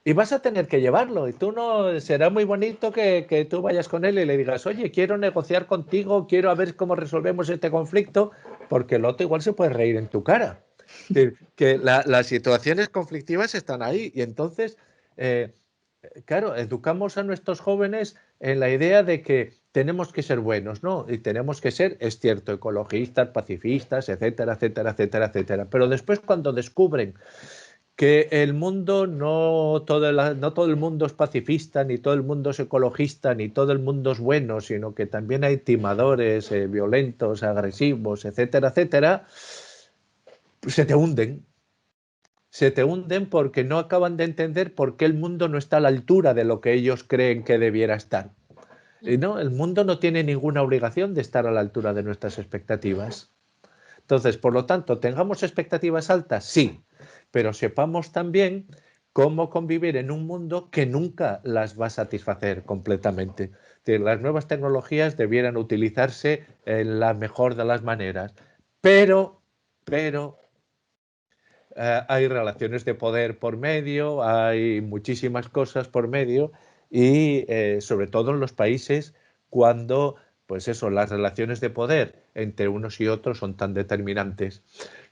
Speaker 2: Y vas a tener que llevarlo. Y tú no, será muy bonito que tú vayas con él y le digas, oye, quiero negociar contigo, quiero a ver cómo resolvemos este conflicto, porque el otro igual se puede reír en tu cara. Es decir, que las situaciones conflictivas están ahí. Y entonces, claro, educamos a nuestros jóvenes en la idea de que tenemos que ser buenos, ¿no? Y tenemos que ser, es cierto, ecologistas, pacifistas, etcétera, etcétera, etcétera, etcétera. Pero después cuando descubren que el mundo no todo el mundo es pacifista, ni todo el mundo es ecologista, ni todo el mundo es bueno, sino que también hay timadores, violentos, agresivos, etcétera, etcétera, pues se te hunden. Se te hunden porque no acaban de entender por qué el mundo no está a la altura de lo que ellos creen que debiera estar. Y no, el mundo no tiene ninguna obligación de estar a la altura de nuestras expectativas. Entonces, por lo tanto, ¿tengamos expectativas altas? Sí, pero sepamos también cómo convivir en un mundo que nunca las va a satisfacer completamente. Las nuevas tecnologías debieran utilizarse en la mejor de las maneras, pero hay relaciones de poder por medio, hay muchísimas cosas por medio y sobre todo en los países cuando, pues eso, las relaciones de poder entre unos y otros son tan determinantes.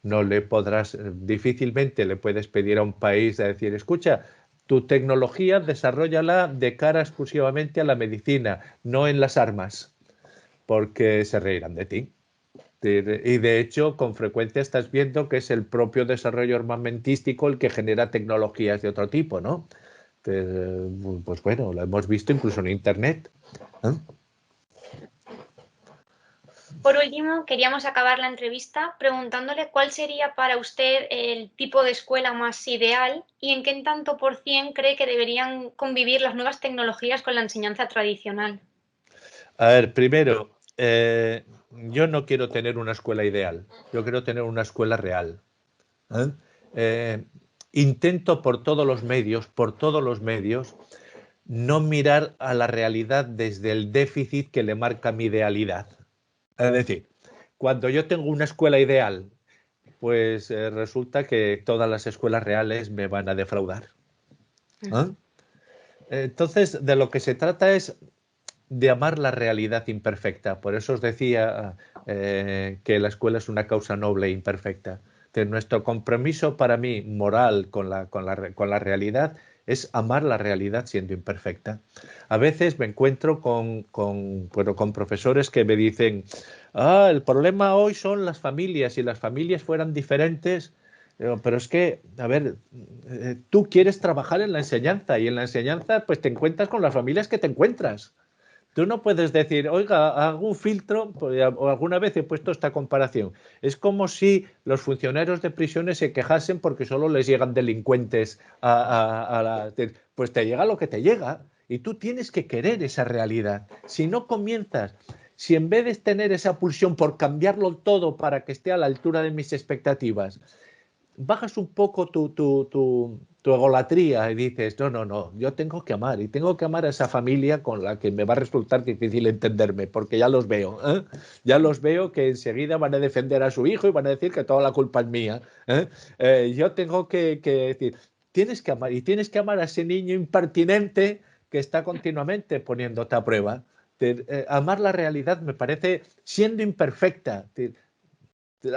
Speaker 2: No le podrás, difícilmente le puedes pedir a un país a decir, escucha, tu tecnología desarrollala de cara exclusivamente a la medicina, no en las armas, porque se reirán de ti. Y de hecho, con frecuencia estás viendo que es el propio desarrollo armamentístico el que genera tecnologías de otro tipo, ¿no? Pues bueno, lo hemos visto incluso en Internet. ¿Eh?
Speaker 1: Por último, queríamos acabar la entrevista preguntándole cuál sería para usted el tipo de escuela más ideal y en qué tanto por cien cree que deberían convivir las nuevas tecnologías con la enseñanza tradicional.
Speaker 2: A ver, primero, yo no quiero tener una escuela ideal, yo quiero tener una escuela real. ¿Eh? Intento por todos los medios, no mirar a la realidad desde el déficit que le marca mi idealidad. Es decir, cuando yo tengo una escuela ideal, pues resulta que todas las escuelas reales me van a defraudar. ¿Eh? Entonces, de lo que se trata es de amar la realidad imperfecta. Por eso os decía que la escuela es una causa noble e imperfecta. De nuestro compromiso para mí moral con la realidad es amar la realidad siendo imperfecta. A veces me encuentro con profesores que me dicen, el problema hoy son las familias, si las familias fueran diferentes, pero es que, a ver, tú quieres trabajar en la enseñanza y en la enseñanza pues te encuentras con las familias que te encuentras. Tú no puedes decir, oiga, hago un filtro, o alguna vez he puesto esta comparación. Es como si los funcionarios de prisiones se quejasen porque solo les llegan delincuentes pues te llega lo que te llega y tú tienes que querer esa realidad. Si no comienzas, si en vez de tener esa pulsión por cambiarlo todo para que esté a la altura de mis expectativas, bajas un poco tu egolatría y dices, no, no, no, yo tengo que amar y tengo que amar a esa familia con la que me va a resultar difícil entenderme, porque ya los veo, ¿eh? Ya los veo que enseguida van a defender a su hijo y van a decir que toda la culpa es mía, ¿eh? Yo tengo que decir, tienes que amar y tienes que amar a ese niño impertinente que está continuamente poniéndote a prueba. Amar la realidad me parece siendo imperfecta.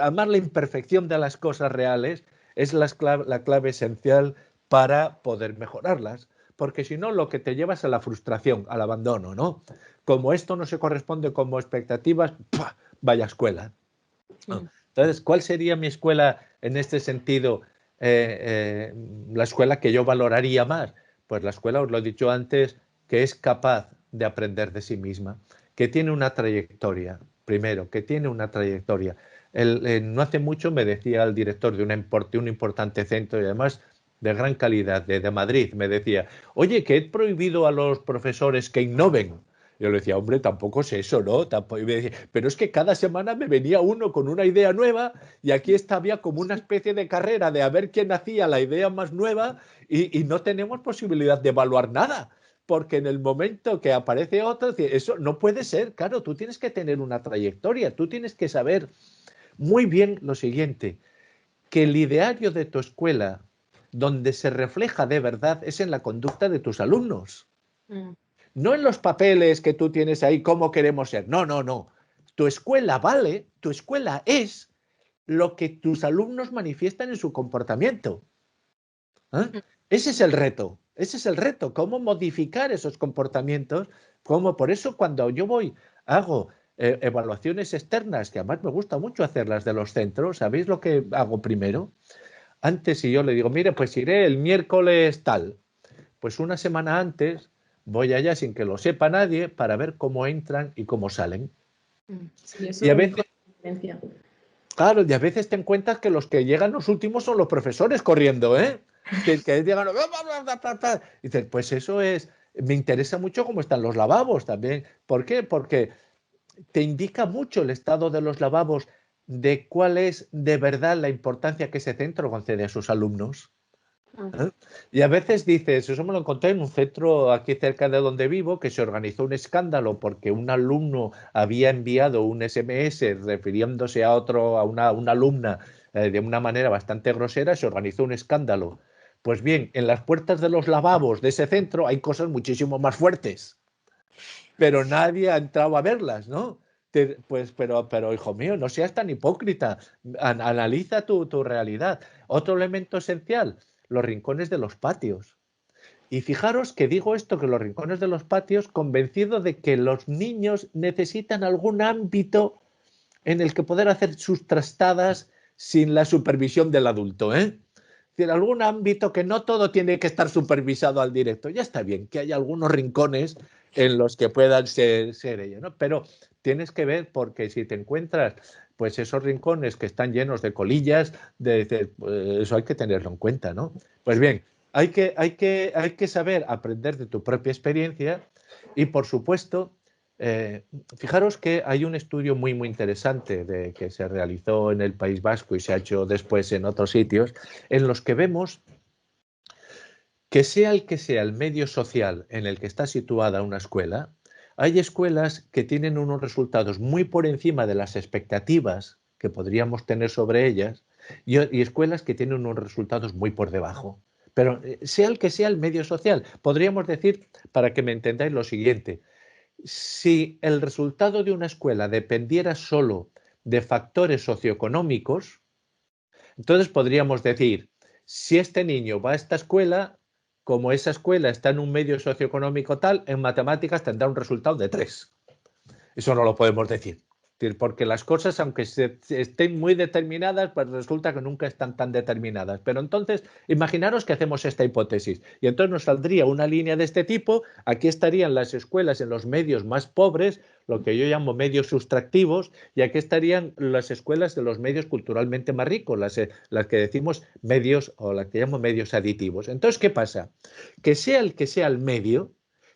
Speaker 2: Amar la imperfección de las cosas reales es la clave esencial para poder mejorarlas, porque si no lo que te lleva es a la frustración, al abandono, ¿no? Como esto no se corresponde con expectativas, ¡pua! Vaya escuela. ¿No? Entonces, ¿cuál sería mi escuela en este sentido? La escuela que yo valoraría más, pues la escuela, os lo he dicho antes, que es capaz de aprender de sí misma, que tiene una trayectoria, primero, que tiene una trayectoria. No hace mucho me decía el director de un importante centro y además de gran calidad, de Madrid, me decía, oye, que he prohibido a los profesores que innoven. Yo le decía, hombre, tampoco es eso, ¿no? Tampoco, y me decía, pero es que cada semana me venía uno con una idea nueva y aquí había como una especie de carrera de a ver quién hacía la idea más nueva y no tenemos posibilidad de evaluar nada. Porque en el momento que aparece otro, eso no puede ser, claro, tú tienes que tener una trayectoria, tú tienes que saber muy bien lo siguiente, que el ideario de tu escuela, donde se refleja de verdad, es en la conducta de tus alumnos. No en los papeles que tú tienes ahí, cómo queremos ser. No, no, no. Tu escuela vale, tu escuela es lo que tus alumnos manifiestan en su comportamiento. ¿Eh? Ese es el reto, ese es el reto, cómo modificar esos comportamientos, cómo, por eso cuando yo hago evaluaciones externas, que además me gusta mucho hacerlas de los centros, ¿sabéis lo que hago primero? Antes, si yo le digo, mire, pues iré el miércoles tal, pues una semana antes voy allá sin que lo sepa nadie para ver cómo entran y cómo salen.
Speaker 3: Sí, eso
Speaker 2: Y a
Speaker 3: es
Speaker 2: veces,
Speaker 3: diferencia.
Speaker 2: claro, y a veces te encuentras que los que llegan los últimos son los profesores corriendo, ¿eh? Que llegan, y dices, pues eso es, me interesa mucho cómo están los lavabos también. ¿Por qué? Porque te indica mucho el estado de los lavabos de cuál es de verdad la importancia que ese centro concede a sus alumnos. ¿Eh? Y a veces dices, eso me lo encontré en un centro aquí cerca de donde vivo, que se organizó un escándalo porque un alumno había enviado un SMS refiriéndose a una alumna de una manera bastante grosera, se organizó un escándalo. Pues bien, en las puertas de los lavabos de ese centro hay cosas muchísimo más fuertes, pero nadie ha entrado a verlas, ¿no? Pues, pero hijo mío, no seas tan hipócrita, analiza tu realidad. Otro elemento esencial, los rincones de los patios. Y fijaros que digo esto, que los rincones de los patios, convencido de que los niños necesitan algún ámbito en el que poder hacer sus trastadas sin la supervisión del adulto, ¿eh? Es decir, algún ámbito que no todo tiene que estar supervisado al directo. Ya está bien que haya algunos rincones en los que puedan ser ellos, ¿no? Pero tienes que ver, porque si te encuentras pues esos rincones que están llenos de colillas, pues eso hay que tenerlo en cuenta, ¿no? Pues bien, hay que saber aprender de tu propia experiencia y, por supuesto, fijaros que hay un estudio muy, muy interesante que se realizó en el País Vasco y se ha hecho después en otros sitios, en los que vemos que sea el medio social en el que está situada una escuela, hay escuelas que tienen unos resultados muy por encima de las expectativas que podríamos tener sobre ellas y escuelas que tienen unos resultados muy por debajo. Pero sea el que sea el medio social, podríamos decir, para que me entendáis lo siguiente, si el resultado de una escuela dependiera solo de factores socioeconómicos, entonces podríamos decir, si este niño va a esta escuela, como esa escuela está en un medio socioeconómico tal, en matemáticas tendrá un resultado de 3. Eso no lo podemos decir. Porque las cosas, aunque estén muy determinadas, pues resulta que nunca están tan determinadas. Pero entonces, imaginaros que hacemos esta hipótesis y entonces nos saldría una línea de este tipo. Aquí estarían las escuelas en los medios más pobres, lo que yo llamo medios sustractivos, y aquí estarían las escuelas de los medios culturalmente más ricos, las que decimos medios, o las que llamo medios aditivos. Entonces, ¿qué pasa? Que sea el medio,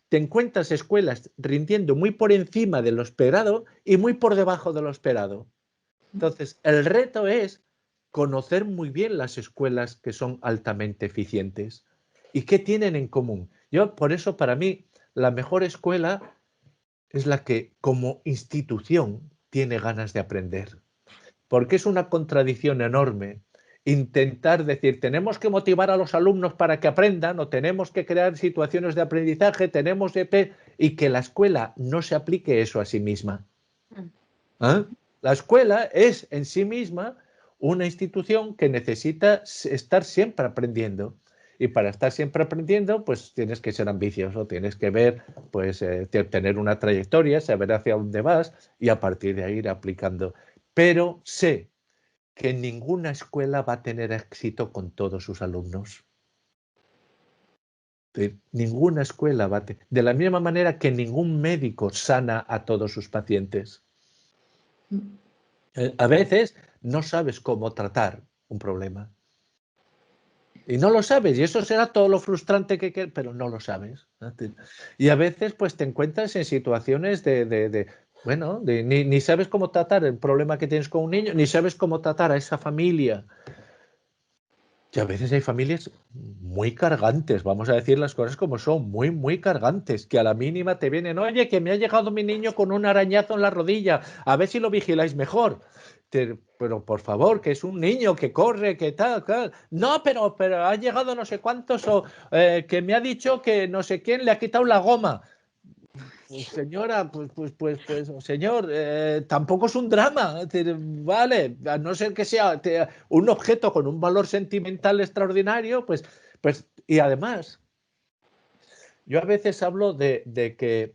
Speaker 2: te encuentras escuelas rindiendo muy por encima de lo esperado y muy por debajo de lo esperado. Entonces, el reto es conocer muy bien las escuelas que son altamente eficientes y qué tienen en común. Yo, por eso, para mí, la mejor escuela es la que, como institución, tiene ganas de aprender. Porque es una contradicción enorme intentar decir, tenemos que motivar a los alumnos para que aprendan, o tenemos que crear situaciones de aprendizaje, tenemos y que la escuela no se aplique eso a sí misma. ¿Ah? La escuela es en sí misma una institución que necesita estar siempre aprendiendo. Y para estar siempre aprendiendo, pues tienes que ser ambicioso, tienes que ver, pues tener una trayectoria, saber hacia dónde vas y a partir de ahí ir aplicando. Pero sé que ninguna escuela va a tener éxito con todos sus alumnos. Ninguna escuela va a tener. De la misma manera que ningún médico sana a todos sus pacientes. A veces no sabes cómo tratar un problema. Y no lo sabes, y eso será todo lo frustrante que quieras, pero no lo sabes. Y a veces pues te encuentras en situaciones ni sabes cómo tratar el problema que tienes con un niño, ni sabes cómo tratar a esa familia. Y a veces hay familias muy cargantes, vamos a decir las cosas como son, muy, muy cargantes, que a la mínima te vienen, oye, que me ha llegado mi niño con un arañazo en la rodilla, a ver si lo vigiláis mejor. Pero por favor, que es un niño que corre, que tal, tal. No, pero ha llegado no sé cuántos, o que me ha dicho que no sé quién le ha quitado la goma. Pues señora, señor, tampoco es un drama, vale, a no ser que sea un objeto con un valor sentimental extraordinario, y además, yo a veces hablo de que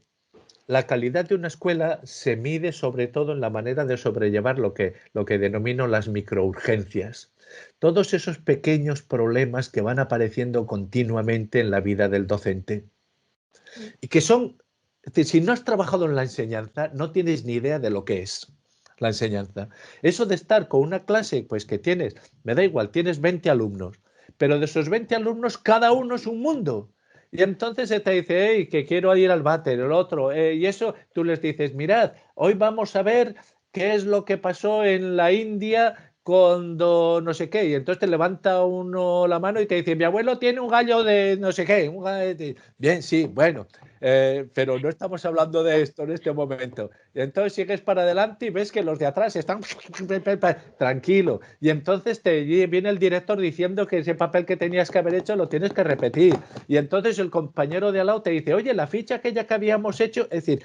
Speaker 2: la calidad de una escuela se mide sobre todo en la manera de sobrellevar lo que denomino las microurgencias. Todos esos pequeños problemas que van apareciendo continuamente en la vida del docente y que son. Es decir, si no has trabajado en la enseñanza, no tienes ni idea de lo que es la enseñanza. Eso de estar con una clase, pues que tienes, me da igual, tienes 20 alumnos, pero de esos 20 alumnos, cada uno es un mundo. Y entonces se te dice, hey, que quiero ir al váter, el otro, y eso tú les dices, mirad, hoy vamos a ver qué es lo que pasó en la India cuando no sé qué, y entonces te levanta uno la mano y te dice, mi abuelo tiene un gallo de no sé qué, bien, sí, bueno, pero no estamos hablando de esto en este momento. Y entonces sigues para adelante y ves que los de atrás están tranquilo. Y entonces te viene el director diciendo que ese papel que tenías que haber hecho lo tienes que repetir. Y entonces el compañero de al lado te dice, oye, la ficha aquella que habíamos hecho, es decir,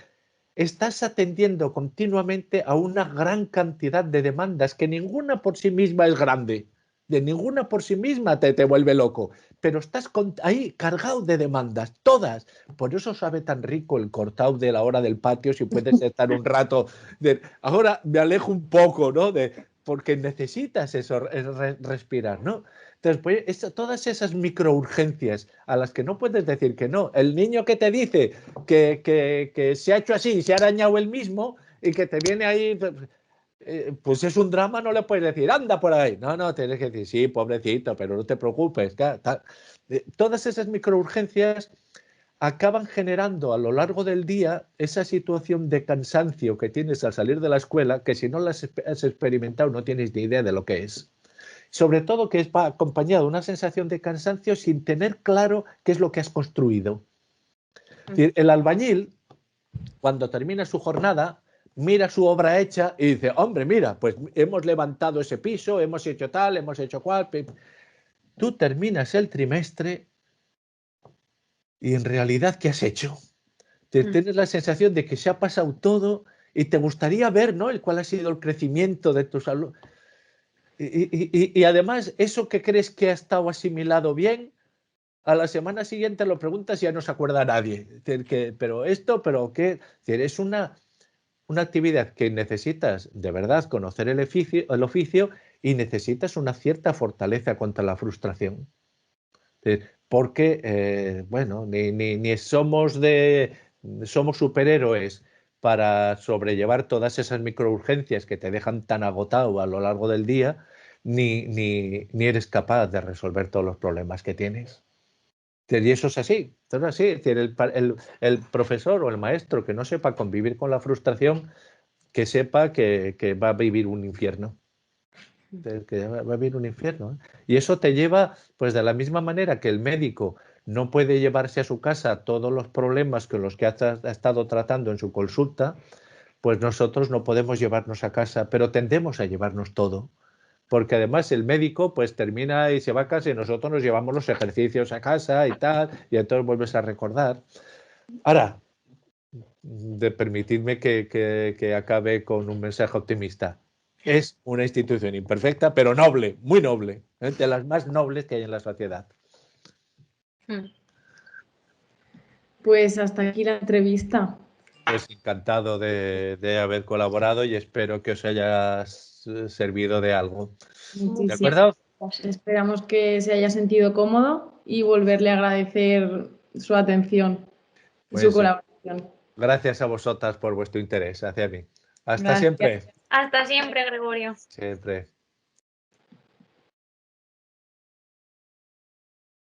Speaker 2: estás atendiendo continuamente a una gran cantidad de demandas que ninguna por sí misma es grande. De ninguna por sí misma te vuelve loco, pero estás ahí cargado de demandas, todas. Por eso sabe tan rico el cortado de la hora del patio, si puedes estar un rato. Ahora me alejo un poco, ¿no? Porque necesitas eso, respirar, ¿no? Entonces, pues, todas esas microurgencias a las que no puedes decir que no. El niño que te dice que se ha hecho así, se ha arañado él mismo y que te viene ahí, pues es un drama, no le puedes decir, anda por ahí. No, tienes que decir, sí, pobrecito, pero no te preocupes. Todas esas microurgencias acaban generando a lo largo del día esa situación de cansancio que tienes al salir de la escuela, que si no la has experimentado no tienes ni idea de lo que es. Sobre todo que va acompañado de una sensación de cansancio sin tener claro qué es lo que has construido. Es decir, el albañil, cuando termina su jornada, mira su obra hecha y dice, hombre, mira, pues hemos levantado ese piso, hemos hecho tal, hemos hecho cual. Tú terminas el trimestre y en realidad, ¿qué has hecho? Tienes la sensación de que se ha pasado todo y te gustaría ver, ¿no?, cuál ha sido el crecimiento de tus alumnos. Y además, eso que crees que ha estado asimilado bien, a la semana siguiente lo preguntas y ya no se acuerda nadie. Pero qué, es una actividad que necesitas de verdad conocer el oficio y necesitas una cierta fortaleza contra la frustración. Porque, bueno, ni somos superhéroes para sobrellevar todas esas microurgencias que te dejan tan agotado a lo largo del día, ni eres capaz de resolver todos los problemas que tienes. Y eso es así, es así. Es decir, el profesor o el maestro que no sepa convivir con la frustración, que sepa que va a vivir un infierno. Que va a vivir un infierno, ¿eh? Y eso te lleva, pues de la misma manera que el médico no puede llevarse a su casa todos los problemas con los que ha estado tratando en su consulta, pues nosotros no podemos llevarnos a casa, pero tendemos a llevarnos todo. Porque además el médico pues termina y se va a casa y nosotros nos llevamos los ejercicios a casa y tal, y entonces vuelves a recordar. Ahora, permitidme que acabe con un mensaje optimista. Es una institución imperfecta, pero noble, muy noble, de las más nobles que hay en la sociedad.
Speaker 3: Pues hasta aquí la entrevista.
Speaker 2: Pues encantado de haber colaborado y espero que os haya servido de algo.
Speaker 3: Muchísimas
Speaker 2: ¿De acuerdo?
Speaker 3: Esperamos que se haya sentido cómodo y volverle a agradecer su atención y su
Speaker 2: Pues
Speaker 3: colaboración.
Speaker 2: gracias a vosotras por vuestro interés hacia mí. Hasta
Speaker 3: Gracias.
Speaker 2: siempre.
Speaker 1: Hasta siempre, Gregorio.
Speaker 2: Siempre.